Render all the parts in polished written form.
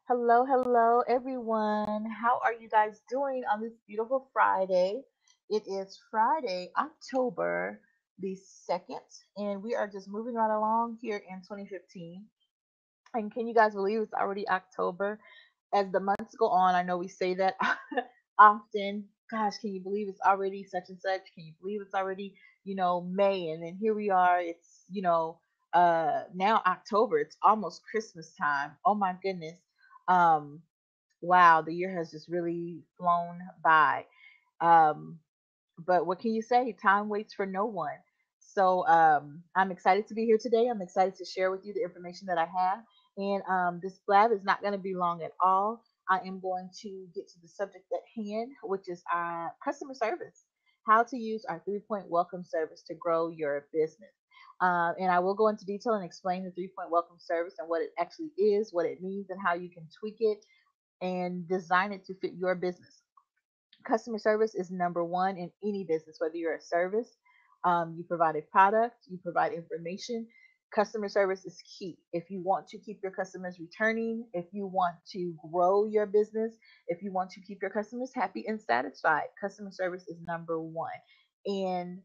Hello, everyone. How are you guys doing on this beautiful Friday? It is Friday, October the 2nd, and we are just moving right along here in 2015. And can you guys believe it's already October? As the months go on, I know we say that often. Gosh, can you believe it's already such and such? Can you believe it's already, May? And then here we are. It's, now October. It's almost Christmas time. Oh my goodness. Um, wow, the year has just really flown by. Um, but what can you say? Time waits for no one. So I'm excited to be here today. I'm excited to share with you the information that I have. And this blab is not going to be long at all. I am going to get to the subject at hand, which is customer service. How to use our 3 point welcome service to grow your business. And I will go into detail and explain the 3 point welcome service and what it actually is, what it means, and how you can tweak it and design it to fit your business. Customer service is number one in any business, whether you're a service, you provide a product, you provide information. Customer service is key. If you want to keep your customers returning, if you want to grow your business, if you want to keep your customers happy and satisfied, customer service is number one. And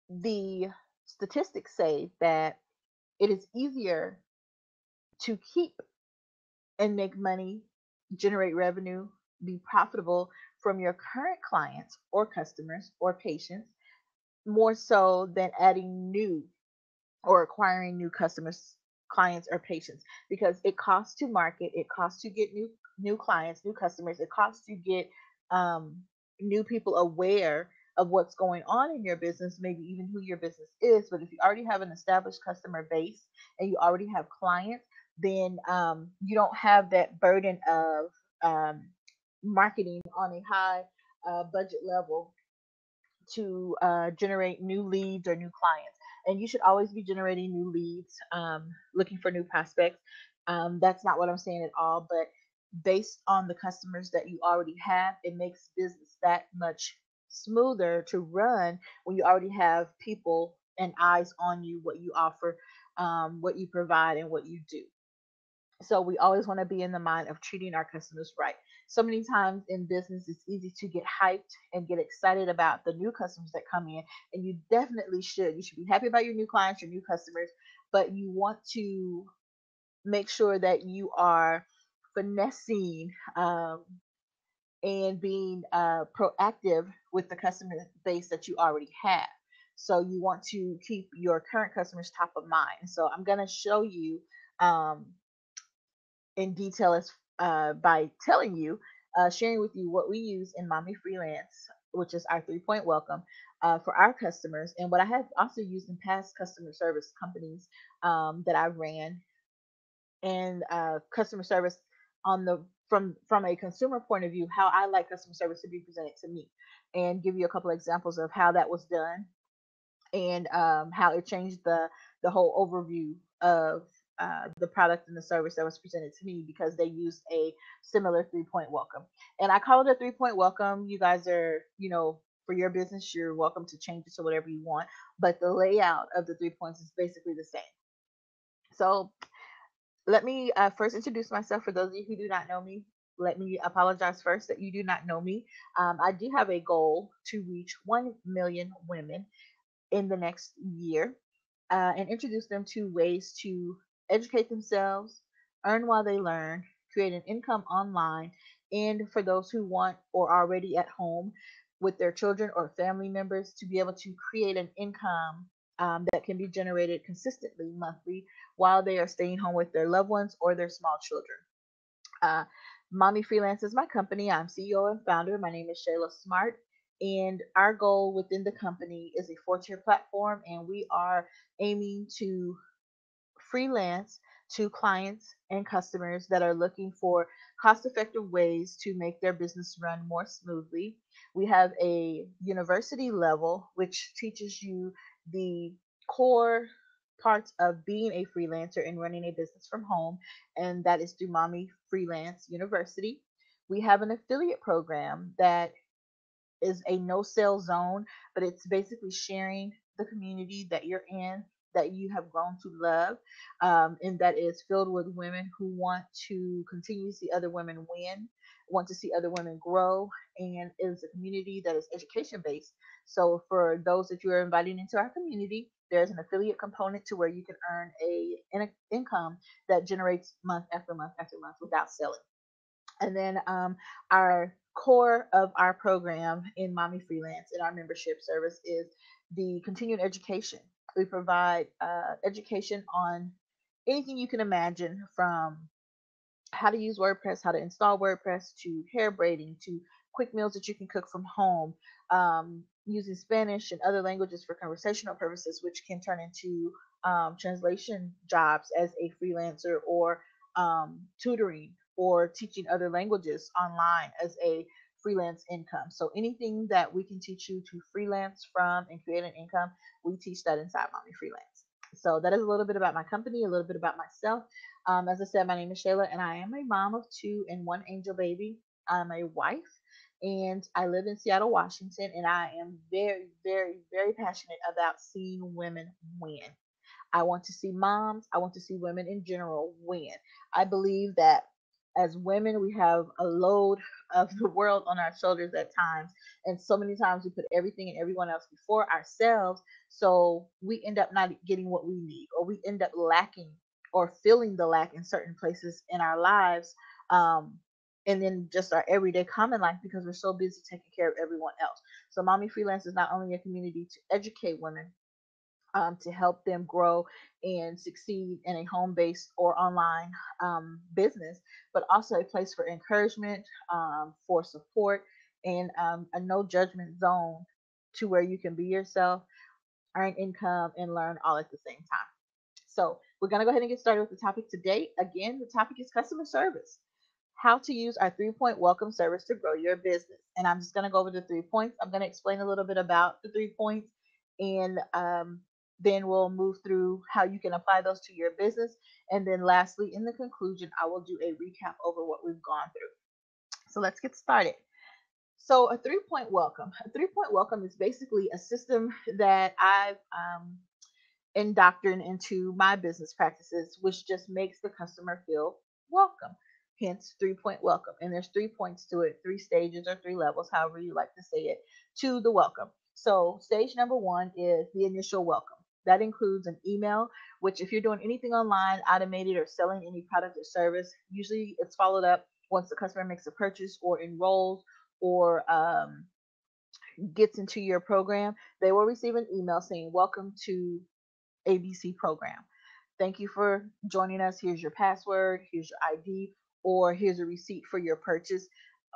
the statistics say that it is easier to keep and make money, generate revenue, be profitable from your current clients or customers or patients more so than adding new or acquiring new customers, clients, or patients, because it costs to market, it costs to get new clients, new customers, it costs to get um, new people aware of what's going on in your business, maybe even who your business is. But if you already have an established customer base and you already have clients, then you don't have that burden of um, marketing on a high budget level to generate new leads or new clients. And you should always be generating new leads, looking for new prospects. That's not what I'm saying at all, but based on the customers that you already have, it makes business that much smoother to run when you already have people and eyes on you, what you offer, what you provide, and what you do. So we always want to be in the mind of treating our customers right. So many times in business, it's easy to get hyped and get excited about the new customers that come in, and you definitely should. You should be happy about your new clients, your new customers, but you want to make sure that you are finessing and being proactive with the customer base that you already have. So you want to keep your current customers top of mind. So I'm going to show you um, in detail as by telling you, sharing with you what we use in Mommy Freelance, which is our 3 point welcome for our customers, and what I have also used in past customer service companies that I ran, and customer service on the from a consumer point of view, how I like customer service to be presented to me, and give you a couple of examples of how that was done and how it changed the whole overview of the product and the service that was presented to me because they used a similar 3 point welcome. And I call it a 3 point welcome. You guys are, for your business, you're welcome to change it to whatever you want. But the layout of the 3 points is basically the same. So let me first introduce myself for those of you who do not know me. Let me apologize first that you do not know me. I do have a goal to reach 1 million women in the next year and introduce them to ways to educate themselves, earn while they learn, create an income online, and for those who want or are already at home with their children or family members to be able to create an income that can be generated consistently monthly while they are staying home with their loved ones or their small children. Uh, Mommy Freelance is my company. I'm CEO and founder. My name is Shayla Smart. And our goal within the company is a 4 tier platform, and we are aiming to freelance to clients and customers that are looking for cost effective ways to make their business run more smoothly. We have a university level, which teaches you the core parts of being a freelancer and running a business from home, and that is through Mommy Freelance University. We have an affiliate program that is a no sale zone, but it's basically sharing the community that you're in, that you have grown to love, and that is filled with women who want to continue to see other women win, want to see other women grow, and is a community that is education based. So for those that you are inviting into our community, there's an affiliate component to where you can earn an income that generates month after month after month without selling. And then our core of our program in Mommy Freelance in our membership service is the continued education. We provide education on anything you can imagine, from how to use WordPress, how to install WordPress, to hair braiding, to quick meals that you can cook from home, using Spanish and other languages for conversational purposes, which can turn into translation jobs as a freelancer, or tutoring or teaching other languages online as a freelance income. So anything that we can teach you to freelance from and create an income, we teach that inside Mommy Freelance. So that is a little bit about my company, a little bit about myself. As I said, my name is Shayla, and I am a mom of two and one angel baby. I'm a wife, and I live in Seattle, Washington, and I am very, very, very passionate about seeing women win. I want to see moms, I want to see women in general win. I believe that as women, we have a load of the world on our shoulders at times. And so many times we put everything and everyone else before ourselves. So we end up not getting what we need, or we end up lacking or feeling the lack in certain places in our lives. And then just our everyday common life, because we're so busy taking care of everyone else. So, Mommy Freelance is not only a community to educate women, to help them grow and succeed in a home based or online business, but also a place for encouragement, for support, and a no judgment zone to where you can be yourself, earn income, and learn all at the same time. So, we're going to go ahead and get started with the topic today. Again, the topic is customer service, how to use our 3 point welcome service to grow your business. And I'm just going to go over the 3 points. I'm going to explain a little bit about the 3 points, and then we'll move through how you can apply those to your business. And then lastly, in the conclusion, I will do a recap over what we've gone through. So let's get started. So a 3 point welcome. A 3 point welcome is basically a system that I've indoctrined into my business practices, which just makes the customer feel welcome. Hence, 3 point welcome. And there's 3 points to it, 3 stages or 3 levels, however you like to say it, to the welcome. So, stage number one is the initial welcome. That includes an email, which, if you're doing anything online, automated, or selling any product or service, usually it's followed up once the customer makes a purchase or enrolls, or gets into your program. They will receive an email saying, "Welcome to ABC program. Thank you for joining us. Here's your password, here's your ID, or here's a receipt for your purchase,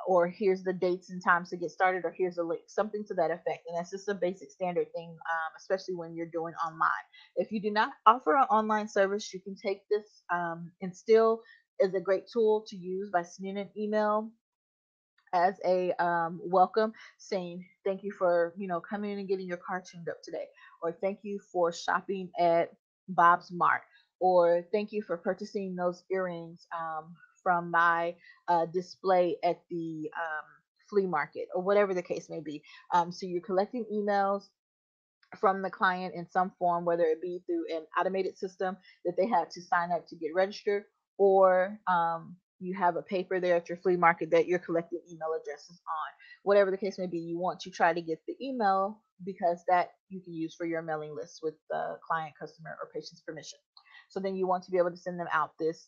or here's the dates and times to get started, or here's a link," something to that effect. And that's just a basic standard thing, especially when you're doing online. If you do not offer an online service, you can take this, and still is a great tool to use by sending an email as a welcome, saying thank you for coming in and getting your car tuned up today, or thank you for shopping at Bob's Mart, or thank you for purchasing those earrings from my display at the flea market, or whatever the case may be. So you're collecting emails from the client in some form, whether it be through an automated system that they had to sign up to get registered, or you have a paper there at your flea market that you're collecting email addresses on. Whatever the case may be, you want to try to get the email, because that you can use for your mailing list with the client, customer, or patient's permission. So then you want to be able to send them out this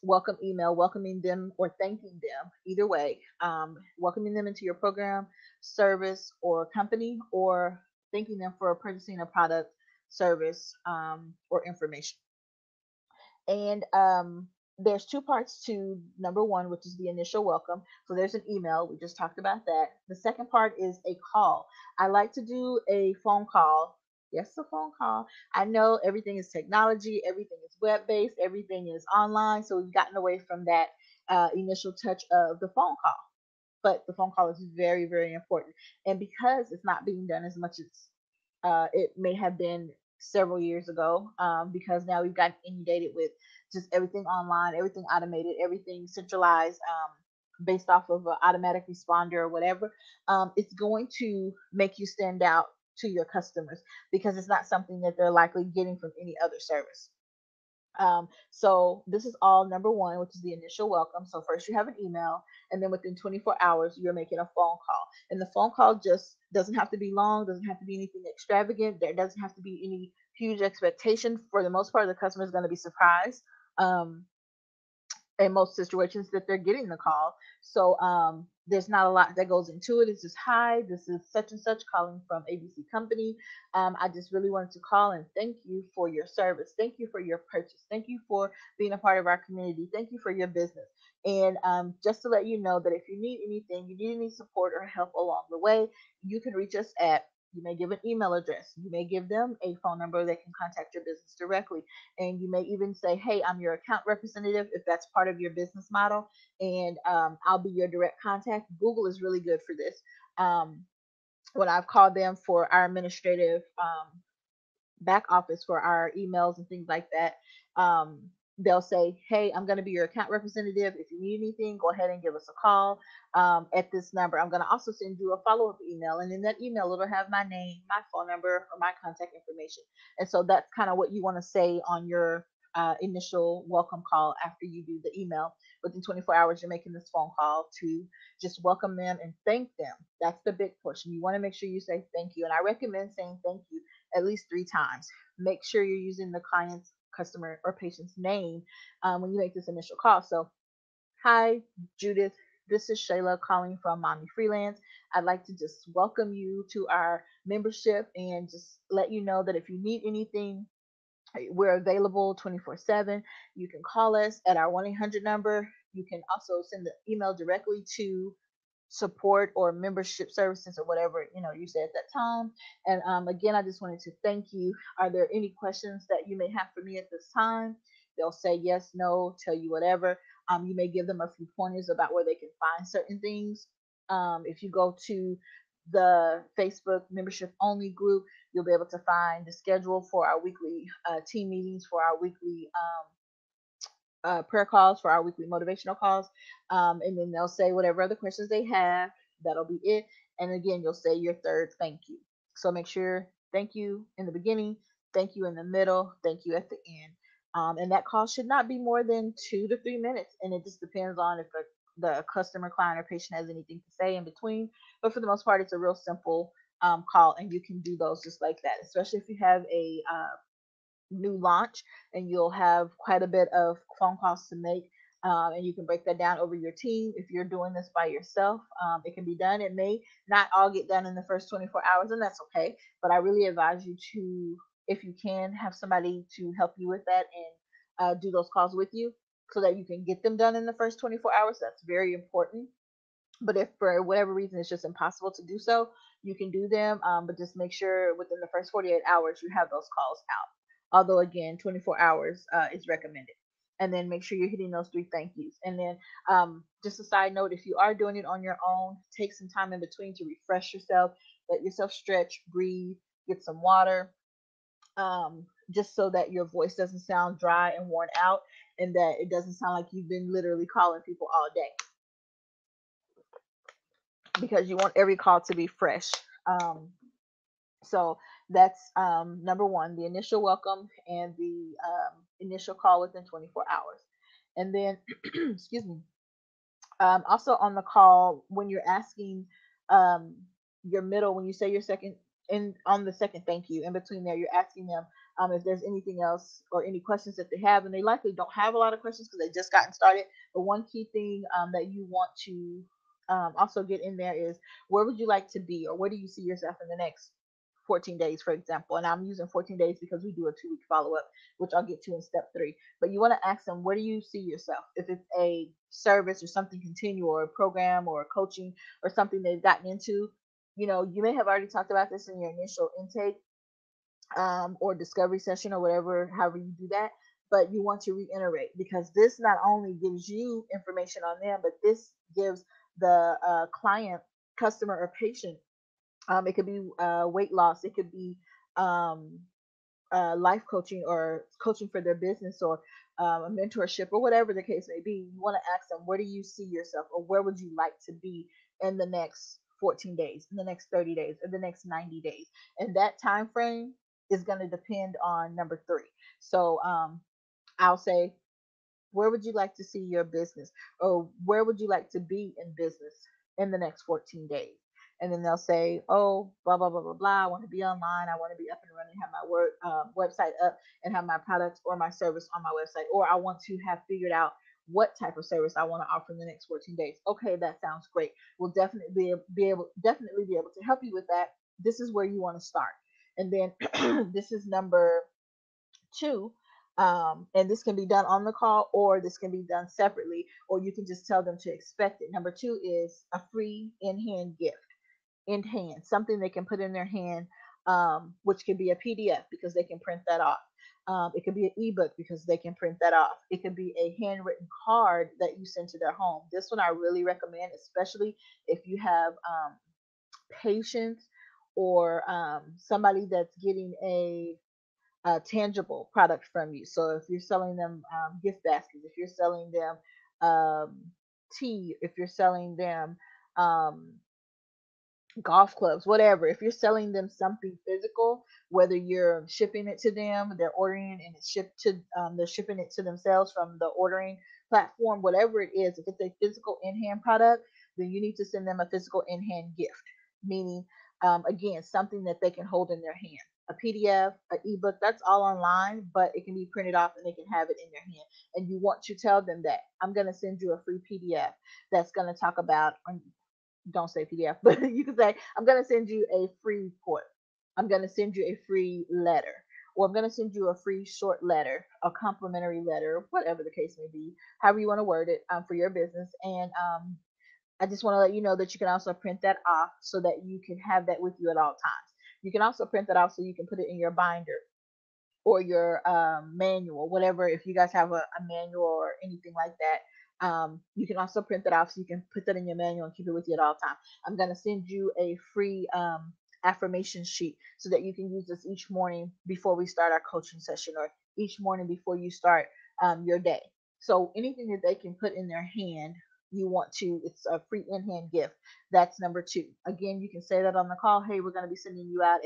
welcome email, welcoming them or thanking them, either way, welcoming them into your program, service, or company, or thanking them for purchasing a product, service, or information. And there's 2 parts to number one, which is the initial welcome. So there's an email. We just talked about that. The second part is a call. I like to do a phone call. Yes, a phone call. I know everything is technology, everything is web based, everything is online. So we've gotten away from that initial touch of the phone call. But the phone call is very, very important. And because it's not being done as much as it may have been several years ago, because now we've gotten inundated with just everything online, everything automated, everything centralized, based off of an automatic responder or whatever. It's going to make you stand out to your customers, because it's not something that they're likely getting from any other service. So this is all number one, which is the initial welcome. So first you have an email, and then within 24 hours you're making a phone call. And the phone call just doesn't have to be long, doesn't have to be anything extravagant. There doesn't have to be any huge expectation. For the most part, the customer is going to be surprised. Um, in most situations that they're getting the call. So there's not a lot that goes into it. It's just, hi, this is such and such calling from ABC Company. I just really wanted to call and thank you for your service. Thank you for your purchase. Thank you for being a part of our community. Thank you for your business. And just to let you know that if you need anything, you need any support or help along the way, you can reach us at, you may give an email address. You may give them a phone number that can contact your business directly. And you may even say, hey, I'm your account representative if that's part of your business model, and I'll be your direct contact. Google is really good for this. When I've called them for our administrative back office for our emails and things like that, um, they'll say, hey, I'm going to be your account representative. If you need anything, go ahead and give us a call at this number. I'm going to also send you a follow-up email, and in that email it'll have my name, my phone number, or my contact information. And so that's kind of what you want to say on your initial welcome call after you do the email. Within 24 hours you're making this phone call to just welcome them and thank them. That's the big portion. You want to make sure you say thank you, and I recommend saying thank you at least 3 times. Make sure you're using the client's, customer, or patient's name when you make this initial call. So, hi, Judith. This is Shayla calling from Mommy Freelance. I'd like to just welcome you to our membership and just let you know that if you need anything, we're available 24/7. You can call us at our 1-800 number. You can also send the email directly to support or membership services or whatever you said at that time. And again, I just wanted to thank you. Are there any questions that you may have for me at this time? They'll say yes, no, tell you whatever. You may give them a few pointers about where they can find certain things. If you go to the Facebook membership only group, you'll be able to find the schedule for our weekly team meetings, for our weekly prayer calls, for our weekly motivational calls. And then they'll say whatever other questions they have. That'll be it. And again, you'll say your third thank you. So make sure thank you in the beginning, thank you in the middle, thank you at the end. And that call should not be more than 2 to 3 minutes. And it just depends on if the customer, client, or patient has anything to say in between. But for the most part, it's a real simple call, and you can do those just like that, especially if you have a new launch and you'll have quite a bit of phone calls to make. And you can break that down over your team. If you're doing this by yourself, it can be done. It may not all get done in the first 24 hours, and that's okay. But I really advise you to, if you can, have somebody to help you with that and do those calls with you so that you can get them done in the first 24 hours. That's very important. But if for whatever reason it's just impossible to do so, you can do them. But just make sure within the first 48 hours you have those calls out. Although again, 24 hours is recommended. And then make sure you're hitting those 3 thank yous. And then just a side note, if you are doing it on your own, take some time in between to refresh yourself, let yourself stretch, breathe, get some water, just so that your voice doesn't sound dry and worn out, and that it doesn't sound like you've been literally calling people all day, because you want every call to be fresh. Um, so that's number one, the initial welcome and the initial call within 24 hours. And then, excuse me, also on the call, when you're asking um, your middle, when you say your second, and on the second thank you, in between there, you're asking them if there's anything else or any questions that they have, and they likely don't have a lot of questions because they just gotten started. But one key thing that you want to also get in there is, where would you like to be, or where do you see yourself in the next 14 days, for example. And I'm using 14 days because we do a 2-week follow up, which I'll get to in step 3. But you want to ask them, where do you see yourself? If it's a service or something continual, or a program or a coaching or something they've gotten into, you may have already talked about this in your initial intake or discovery session, or whatever, however you do that. But you want to reiterate, because this not only gives you information on them, but this gives the client, customer, or patient, it could be weight loss, it could be um, life coaching, or coaching for their business, or a mentorship, or whatever the case may be. You want to ask them, where do you see yourself, or where would you like to be in the next 14 days, in the next 30 days, or the next 90 days. And that time frame is going to depend on number three. So I'll say, where would you like to see your business, or where would you like to be in business in the next 14 days? And then they'll say, oh, blah blah blah blah blah, I want to be online, I want to be up and running, have my website up, and have my products or my service on my website, or I want to have figured out what type of service I want to offer in the next 14 days. Okay, that sounds great. We'll definitely be able to help you with that. This is where you want to start. And then this is number two. And this can be done on the call, or this can be done separately, or you can just tell them to expect it. Number two is a free in-hand gift. In hand, something they can put in their hand, which can be a PDF because they can print that off. It could be an ebook because they can print that off. It could be a handwritten card that you send to their home. This one I really recommend, especially if you have patients, or somebody that's getting a tangible product from you. So if you're selling them gift baskets, if you're selling them um, tea, if you're selling them um, golf clubs, whatever. If you're selling them something physical, whether you're shipping it to them, they're ordering and it's shipped to, they're shipping it to themselves from the ordering platform, whatever it is. If it's a physical in-hand product, then you need to send them a physical in-hand gift, meaning, again, something that they can hold in their hand. A PDF, an ebook, that's all online, but it can be printed off and they can have it in their hand. And you want to tell them that I'm going to send you a free PDF that's going to talk about, don't say PDF, but you can say, I'm going to send you a free report. I'm going to send you a free letter, or I'm going to send you a free short letter, a complimentary letter, whatever the case may be, however you want to word it, for your business. And I just want to let you know that you can also print that off so that you can have that with you at all times. You can also print that off so you can put it in your binder or your manual, whatever. If you guys have a manual or anything like that, you can also print that off so you can put that in your manual and keep it with you at all times. I'm going to send you a free affirmation sheet so that you can use this each morning before we start our coaching session, or each morning before you start your day. So anything that they can put in their hand, you want to, it's a free in-hand gift. That's number two. Again, you can say that on the call. Hey, we're going to be sending you out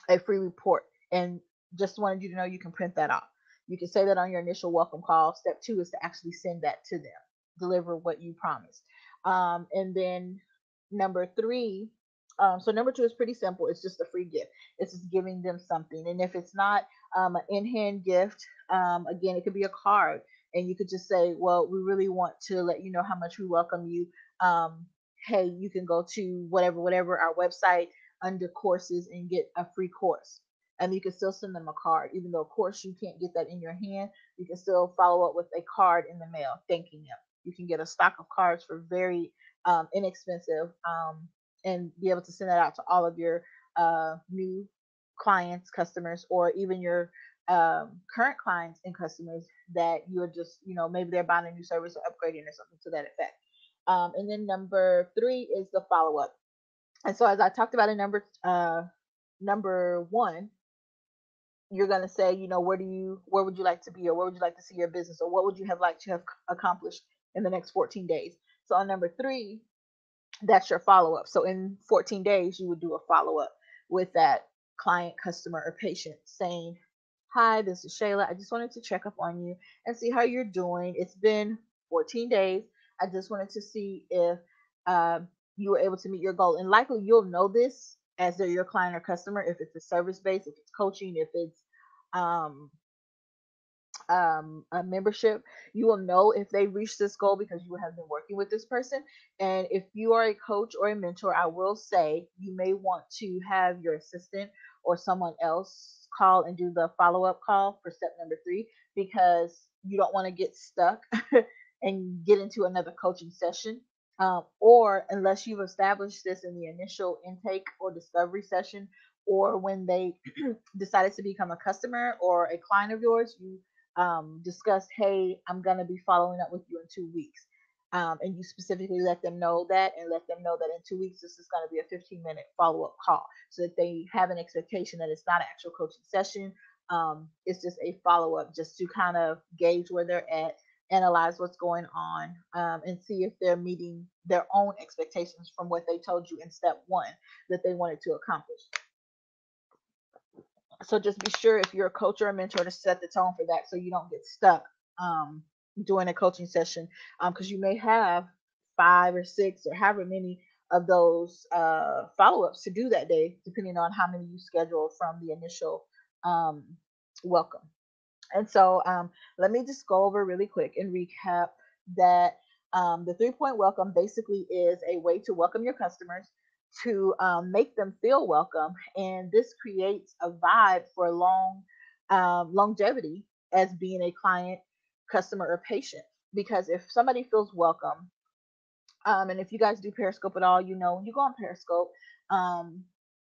a free report, and just wanted you to know you can print that off. You can say that on your initial welcome call. Step two is to actually send that to them, deliver what you promised. And then number three, so number two is pretty simple. It's just a free gift. It's just giving them something. And if it's not an in-hand gift, again, it could be a card. And you could just say, well, we really want to let you know how much we welcome you. Hey, you can go to whatever, our website, under courses, and get a free course. And you can still send them a card, even though, of course, you can't get that in your hand. You can still follow up with a card in the mail thanking them. You can get a stock of cards for very inexpensive, and be able to send that out to all of your new clients, customers, or even your current clients and customers that you're just, maybe they're buying a new service or upgrading or something to that effect. And then number three is the follow up. And so, as I talked about in number one, you're gonna say, where would you like to be, or where would you like to see your business, or what would you have liked to have accomplished in the next 14 days. So on number three, that's your follow up. So in 14 days, you would do a follow up with that client, customer, or patient, saying, hi, this is Shayla. I just wanted to check up on you and see how you're doing. It's been 14 days. I just wanted to see if you were able to meet your goal. And likely you'll know this as they're your client or customer, if it's a service based, if it's coaching, if it's um, a membership, you will know if they reach this goal because you have been working with this person. And if you are a coach or a mentor, I will say you may want to have your assistant or someone else call and do the follow-up call for step number three, because you don't want to get stuck and get into another coaching session, or unless you've established this in the initial intake or discovery session, or when they decided to become a customer or a client of yours, you discuss, hey, I'm going to be following up with you in 2 weeks. And you specifically let them know that, and let them know that in 2 weeks, this is going to be a 15-minute follow up call, so that they have an expectation that it's not an actual coaching session. It's just a follow up, just to kind of gauge where they're at, analyze what's going on, and see if they're meeting their own expectations from what they told you in step one that they wanted to accomplish. So just be sure, if you're a coach or a mentor, to set the tone for that, so you don't get stuck um, during a coaching session, because you may have 5 or 6 or however many of those follow-ups to do that day, depending on how many you schedule from the initial um, welcome. And so let me just go over really quick and recap that the 3 point welcome basically is a way to welcome your customers, to make them feel welcome. And this creates a vibe for longevity as being a client, customer, or patient. Because if somebody feels welcome, and if you guys do Periscope at all, when you go on Periscope, um,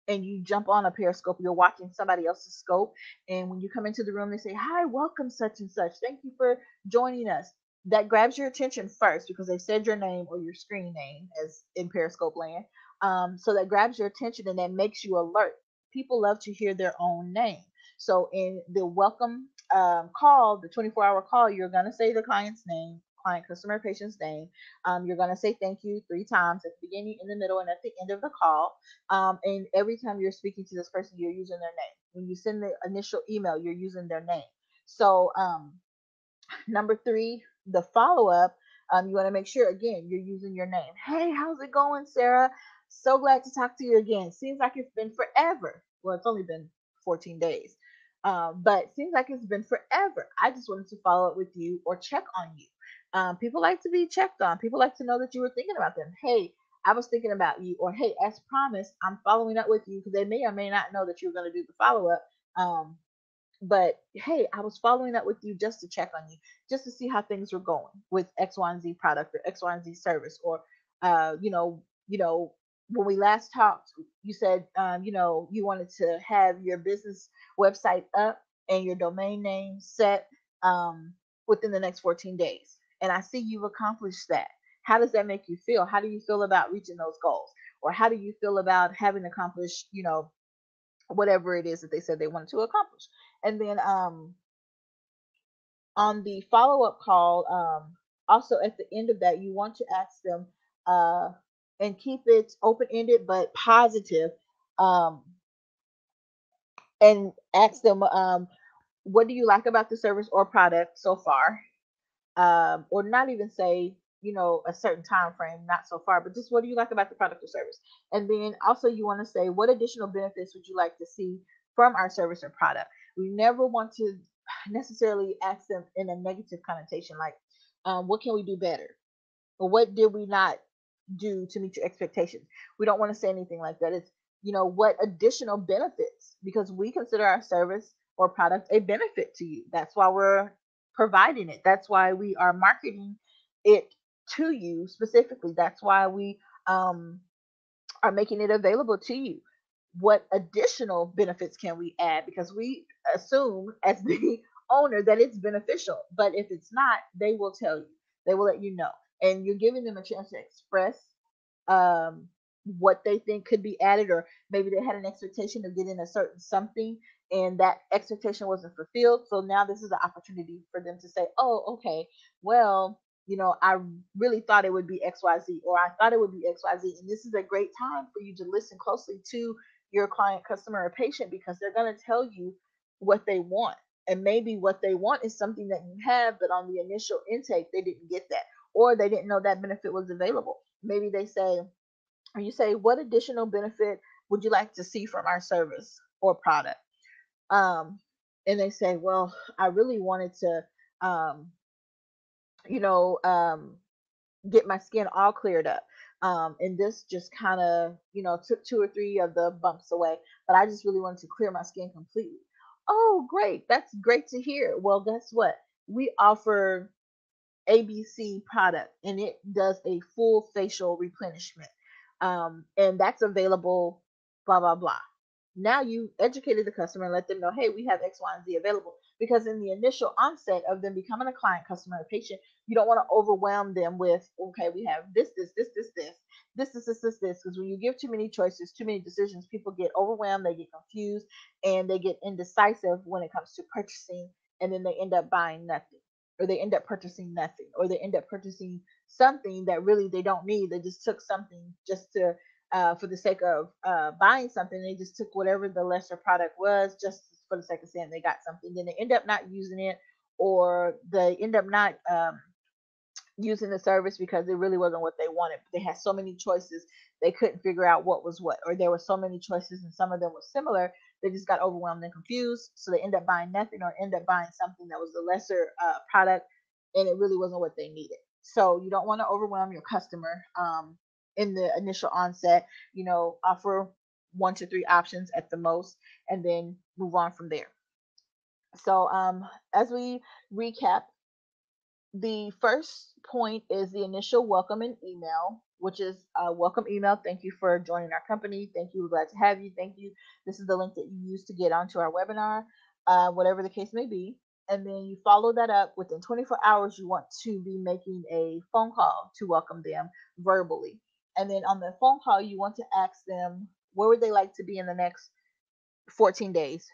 and you jump on a Periscope, you're watching somebody else's scope. And when you come into the room, they say, "Hi, welcome, such and such. Thank you for joining us." That grabs your attention first because they said your name, or your screen name, as in Periscope land. So that grabs your attention and that makes you alert. People love to hear their own name. So in the welcome call, the 24-hour call, you're going to say the client's name, client, customer, patient's name. You're going to say thank you 3 times, at the beginning, in the middle, and at the end of the call. And every time you're speaking to this person, you're using their name. When you send the initial email, you're using their name. So number 3, the follow up. You want to make sure, again, you're using your name. "Hey, how's it going, Sarah? So glad to talk to you again. Seems like it's been forever." Well, it's only been 14 days, but seems like it's been forever. I just wanted to follow up with you or check on you. People like to be checked on. People like to know that you were thinking about them. "Hey, I was thinking about you," or "Hey, as promised, I'm following up with you," because they may or may not know that you're going to do the follow up. But "Hey, I was following up with you just to check on you, just to see how things were going with X, Y, and Z product, or X, Y, and Z service." Or, when we last talked, you said, you wanted to have your business website up and your domain name set within the next 14 days. And I see you've accomplished that. How does that make you feel? How do you feel about reaching those goals? Or how do you feel about having accomplished, whatever it is that they said they wanted to accomplish? And then on the follow up call, also at the end of that, you want to ask them, uh, and keep it open ended but positive, um, and ask them, what do you like about the service or product so far? Or not even say, a certain time frame, not so far, but just, what do you like about the product or service? And then also, you want to say, what additional benefits would you like to see from our service or product? We never want to necessarily ask them in a negative connotation, like, what can we do better? Or what did we not do to meet your expectations? We don't want to say anything like that. It's, what additional benefits, because we consider our service or product a benefit to you. That's why we're providing it. That's why we are marketing it to you specifically. That's why we are making it available to you. What additional benefits can we add? Because we assume, as the owner, that it's beneficial. But if it's not, they will tell you. They will let you know. And you're giving them a chance to express um, what they think could be added, or maybe they had an expectation of getting a certain something and that expectation wasn't fulfilled. So now this is the opportunity for them to say, "Oh, okay, well, I really thought it would be XYZ, or I thought it would be XYZ." And this is a great time for you to listen closely to your client, customer, or patient, because they're going to tell you what they want. And maybe what they want is something that you have, but on the initial intake, they didn't get that, or they didn't know that benefit was available. Maybe they say, or you say, "What additional benefit would you like to see from our service or product?" Um, and they say, "Well, I really wanted to, um, you know, um, get my skin all cleared up. And this just kind of, took 2 or 3 of the bumps away, but I just really wanted to clear my skin completely." "Oh, great. That's great to hear. Well, guess what? We offer ABC product, and it does a full facial replenishment. And that's available, blah, blah, blah." Now you educated the customer and let them know, "Hey, we have X, Y, and Z available." Because in the initial onset of them becoming a client, customer, or patient, you don't want to overwhelm them with, "Okay, we have this. Because when you give too many choices, too many decisions, people get overwhelmed, they get confused, and they get indecisive when it comes to purchasing, and then they end up buying nothing. or they end up purchasing nothing, or they end up purchasing something that really they don't need. They just took something just to for the sake of buying something. They just took whatever the lesser product was just for the sake of saying they got something. Then they end up not using it, or they end up not using the service because it really wasn't what they wanted. They had so many choices, they couldn't figure out what was what, or there were so many choices and some of them were similar. They just got overwhelmed and confused, so they end up buying nothing or end up buying something that was the lesser product, and it really wasn't what they needed. So you don't want to overwhelm your customer in the initial onset. Offer 1 to 3 options at the most, and then move on from there. So as we recap, the first point is the initial welcome and email, which is a welcome email. Thank you for joining our company. Thank you. We're glad to have you. Thank you. This is the link that you use to get onto our webinar, whatever the case may be. And then you follow that up within 24 hours. You want to be making a phone call to welcome them verbally. And then on the phone call, you want to ask them where would they like to be in the next 14 days,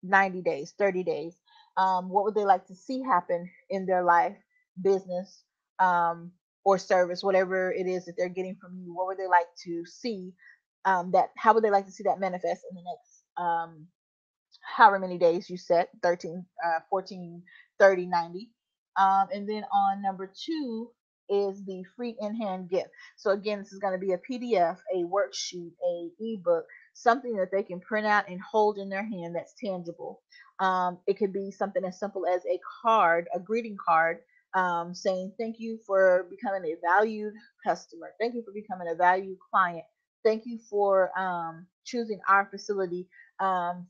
90 days, 30 days. What would they like to see happen in their life, business, or service, whatever it is that they're getting from you? What would they like to see how would they like to see that manifest in the next however many days you set, 13, 14, 30, 90. And then on number 2 is the free in-hand gift. So again, this is going to be a PDF, a worksheet, a ebook, something that they can print out and hold in their hand that's tangible. It could be something as simple as a card, a greeting card, saying thank you for becoming a valued customer. Thank you for becoming a valued client. Thank you for choosing our facility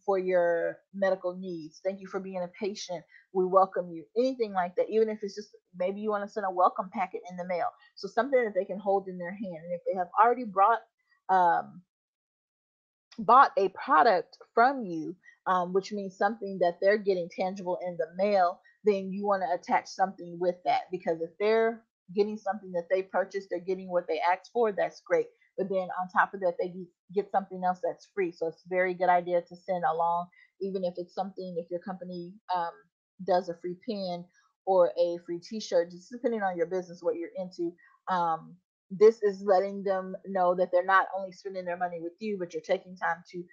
for your medical needs. Thank you for being a patient. We welcome you. Anything like that, even if it's just maybe you want to send a welcome packet in the mail. So something that they can hold in their hand. And if they have already um, bought a product from you, which means something that they're getting tangible in the mail, then you want to attach something with that, because if they're getting something that they purchased, they're getting what they asked for, that's great. But then on top of that, they get something else that's free. So it's a very good idea to send along, even if it's something, if your company does a free pen or a free t-shirt, just depending on your business, what you're into. This is letting them know that they're not only spending their money with you, but you're taking time to,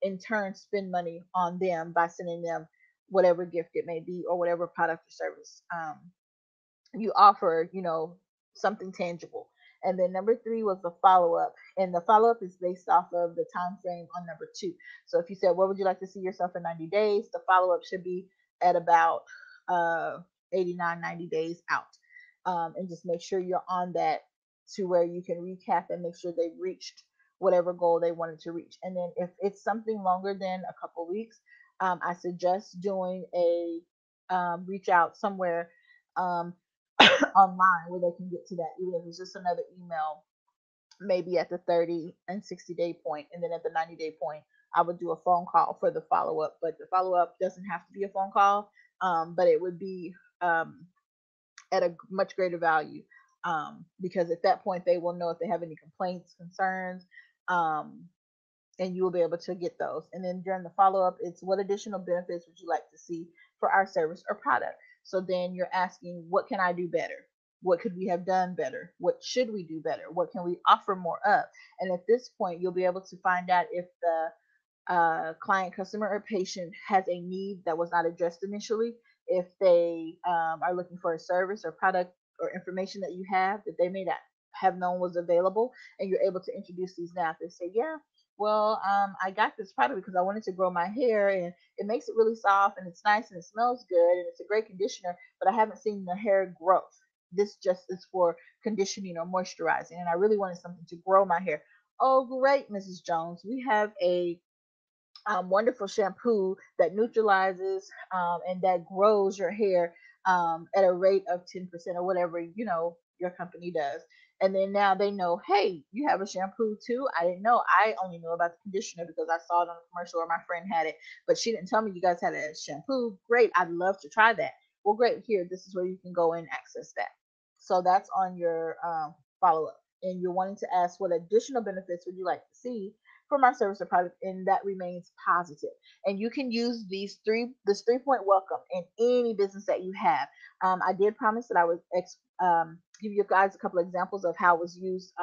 in turn, spend money on them by sending them whatever gift it may be or whatever product or service you offer, something tangible. And then number 3 was the follow up, and the follow up is based off of the time frame on number 2. So if you said, "What would you like to see yourself in 90 days?" the follow up should be at about 89, 90 days out, and just make sure you're on that to where you can recap and make sure they've reached whatever goal they wanted to reach. And then if it's something longer than a couple weeks, I suggest doing a reach out somewhere um, online where they can get to that, even if it's just another email, maybe at the 30 and 60-day point, and then at the 90-day point, I would do a phone call for the follow up. But the follow up doesn't have to be a phone call, but it would be at a much greater value, because at that point they will know if they have any complaints, concerns, um, and you will be able to get those. And then during the follow up, it's what additional benefits would you like to see for our service or product? So then you're asking, what can I do better? What could we have done better? What should we do better? What can we offer more of? And at this point, you'll be able to find out if the client, customer, or patient has a need that was not addressed initially. If they are looking for a service or product or information that you have that they may not have known was available, and you're able to introduce these now. If they say, yeah, well, I got this product because I wanted to grow my hair, and it makes it really soft and it's nice and it smells good and it's a great conditioner, but I haven't seen the hair growth. This just is for conditioning or moisturizing, and I really wanted something to grow my hair. Oh, great, Mrs. Jones. We have a wonderful shampoo that neutralizes and that grows your hair at a rate of 10% or whatever your company does. And then now they know, hey, you have a shampoo too. I didn't know. I only knew about the conditioner because I saw it on a commercial or my friend had it, but she didn't tell me you guys had a shampoo. Great, I'd love to try that. Well, great. Here, this is where you can go and access that. So that's on your follow up, and you're wanting to ask what additional benefits would you like to see from our service or product, and that remains positive. And you can use this 3 point welcome in any business that you have. I did promise that I would give you guys a couple of examples of how it was used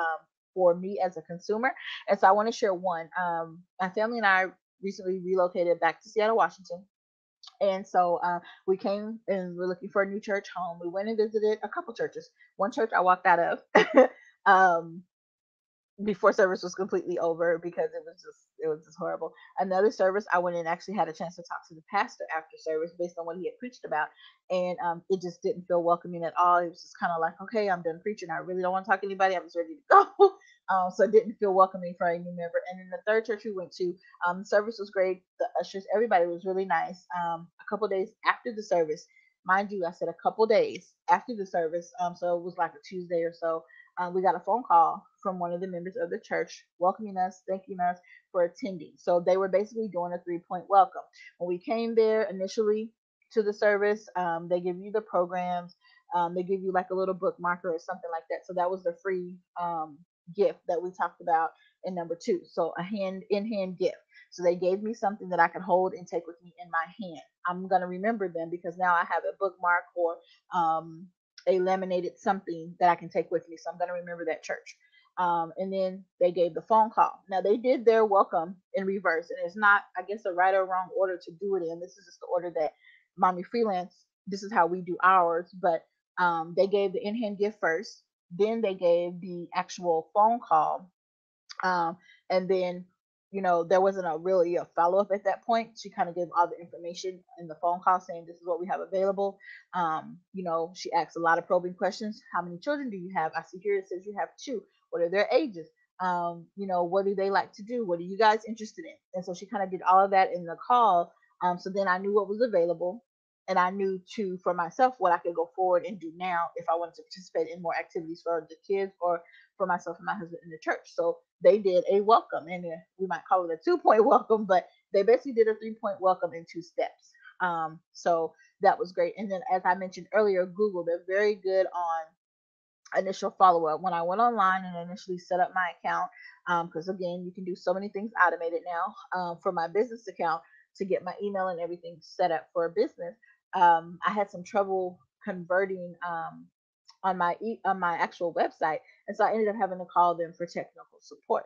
for me as a consumer. And so I want to share one. My family and I recently relocated back to Seattle, Washington. And so we came and we're looking for a new church home. We went and visited a couple churches. One church I walked out of. um, before service was completely over because it was just horrible. Another service, I went and actually had a chance to talk to the pastor after service based on what he had preached about, and it just didn't feel welcoming at all. It was just kind of like, okay, I'm done preaching. I really don't want to talk to anybody. I'm just ready to go. So it didn't feel welcoming for a new member. And then the third church we went to, the service was great. The ushers, everybody was really nice. A couple days after the service, mind you, I said a couple days after the service, so it was like a Tuesday or so, we got a phone call from one of the members of the church welcoming us, thanking us for attending. So they were basically doing a 3 point welcome. When we came there initially to the service, they give you the programs, they give you like a little bookmarker or something like that. So that was the free gift that we talked about in number two. So a hand gift. So they gave me something that I could hold and take with me in my hand. I'm gonna remember them because now I have a bookmark or a laminated something that I can take with me. So I'm going to remember that church. And then they gave the phone call. Now they did their welcome in reverse, and it's not, I guess, a right or wrong order to do it in. This is just the order that Mommy Freelance. This is how we do ours. But they gave the in-hand gift first, then they gave the actual phone call, and then, there wasn't really a follow up at that point. She kind of gave all the information in the phone call saying, this is what we have available. She asked a lot of probing questions. How many children do you have? I see here it says you have two. What are their ages? What do they like to do? What are you guys interested in? And so she kind of did all of that in the call. So then I knew what was available, and I knew too for myself what I could go forward and do now if I wanted to participate in more activities for the kids or for myself and my husband in the church. So they did a welcome, and we might call it a 2 point welcome, but they basically did a 3 point welcome in two steps. So that was great. And then, as I mentioned earlier, Google, they're very good on initial follow up. When I went online and initially set up my account, because again, you can do so many things automated now, for my business account to get my email and everything set up for a business. I had some trouble converting on my actual website, and so I ended up having to call them for technical support.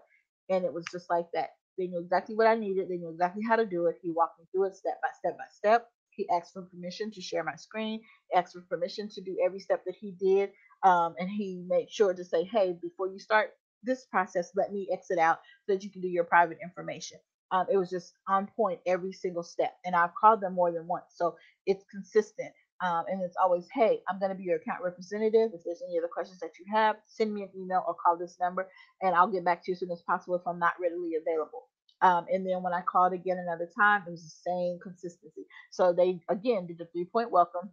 And it was just like that. They knew exactly what I needed. They knew exactly how to do it. He walked me through it step by step by step. He asked for permission to share my screen. He asked for permission to do every step that he did, and he made sure to say, "Hey, before you start this process, let me exit out so that you can do your private information." It was just on point every single step, and I've called them more than once, so it's consistent. And it's always, hey, I'm going to be your account representative. If there's any other questions that you have, send me an email or call this number, and I'll get back to you as soon as possible if I'm not readily available. And then when I called again another time, it was the same consistency. So they, again, did the 3 point welcome.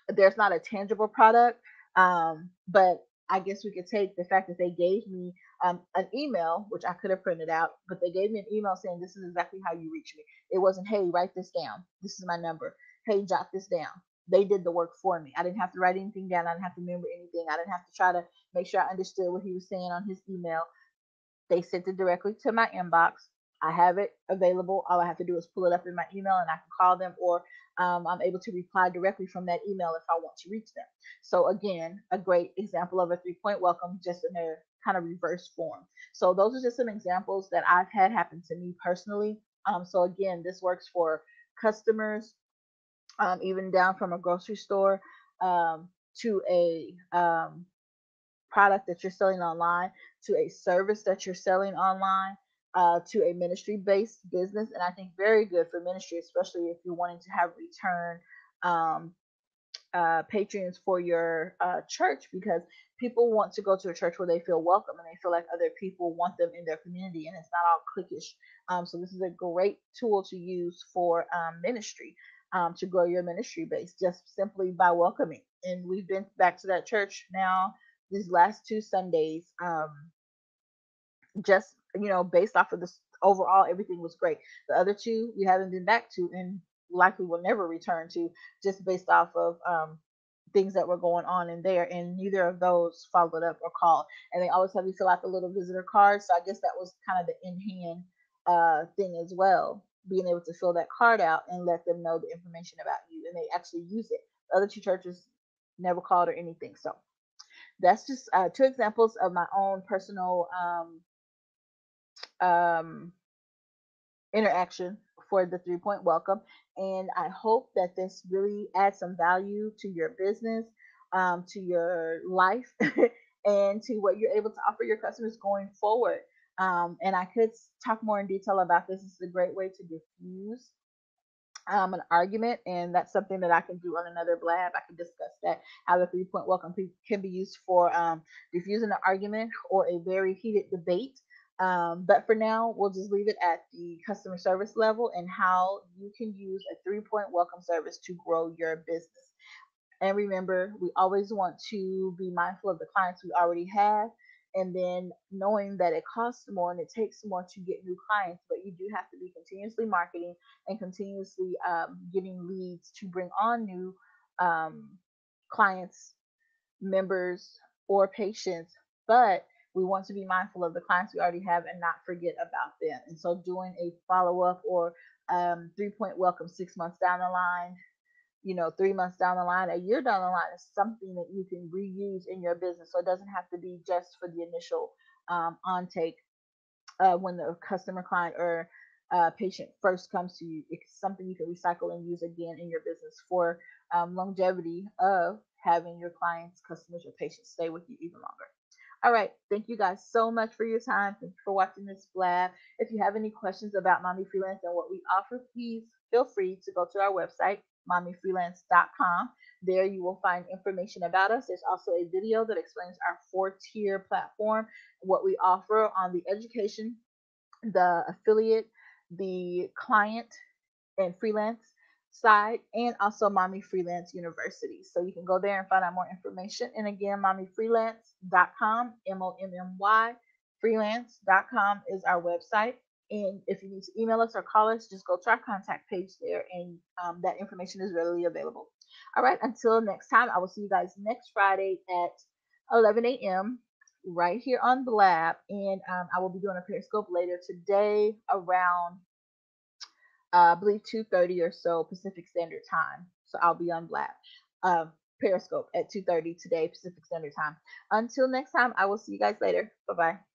There's not a tangible product, but I guess we could take the fact that they gave me an email, which I could have printed out, but they gave me an email saying, this is exactly how you reach me. It wasn't, hey, write this down. This is my number. Hey, jot this down. They did the work for me. I didn't have to write anything down. I didn't have to remember anything. I didn't have to try to make sure I understood what he was saying on his email. They sent it directly to my inbox. I have it available. All I have to do is pull it up in my email and I can call them, or I'm able to reply directly from that email if I want to reach them. So, again, a great example of a 3 point welcome just in a kind of reverse form. So, those are just some examples that I've had happen to me personally. So, again, this works for customers, even down from a grocery store, to a product that you're selling online, to a service that you're selling online, to a ministry based business. And I think very good for ministry, especially if you're wanting to have return um, patrons for your church, because people want to go to a church where they feel welcome and they feel like other people want them in their community, and it's not all cliquish. So this is a great tool to use for ministry, to grow your ministry base just simply by welcoming. And we've been back to that church now these last two Sundays. Just, based off of this overall, everything was great. The other two we haven't been back to, and likely will never return to, just based off of things that were going on in there, and neither of those followed up or called. And they always have you fill out the little visitor card. So I guess that was kind of the in hand thing as well. Being able to fill that card out and let them know the information about you, and they actually use it. The other two churches never called or anything. So that's just two examples of my own personal um, interaction for the 3 point welcome. And I hope that this really adds some value to your business, to your life, and to what you're able to offer your customers going forward. And I could talk more in detail about this. It's a great way to diffuse an argument, and that's something that I can do on another blab. I can discuss that, how the 3 point welcome can be used for diffusing an argument or a very heated debate. But for now, we'll just leave it at the customer service level and how you can use a 3 point welcome service to grow your business. And remember, we always want to be mindful of the clients we already have. And then knowing that it costs more and it takes more to get new clients, but you do have to be continuously marketing and continuously getting leads to bring on new um, clients, members, or patients. But we want to be mindful of the clients we already have and not forget about them. And so, doing a follow up or 3 point welcome 6 months down the line, 3 months down the line, a year down the line, is something that you can reuse in your business. So it doesn't have to be just for the initial on take when the customer, client, or patient first comes to you. It's something you can recycle and use again in your business for longevity of having your clients, customers, or patients stay with you even longer. All right. Thank you guys so much for your time. Thank you for watching this blab. If you have any questions about Mommy Freelance and what we offer, please feel free to go to our website, mommyfreelance.com. There you will find information about us. There's also a video that explains our 4-tier platform, what we offer on the education, the affiliate, the client, and freelance side, and also Mommy Freelance University. So you can go there and find out more information. And again, mommyfreelance.com, MOMMY freelance.com is our website. And if you need to email us or call us, just go to our contact page there, and that information is readily available. All right, until next time, I will see you guys next Friday at 11 a.m. right here on Blab. And I will be doing a Periscope later today around I believe 2:30 or so Pacific Standard Time. So I'll be on Black Periscope at 2:30 today Pacific Standard Time. Until next time, I will see you guys later. Bye bye.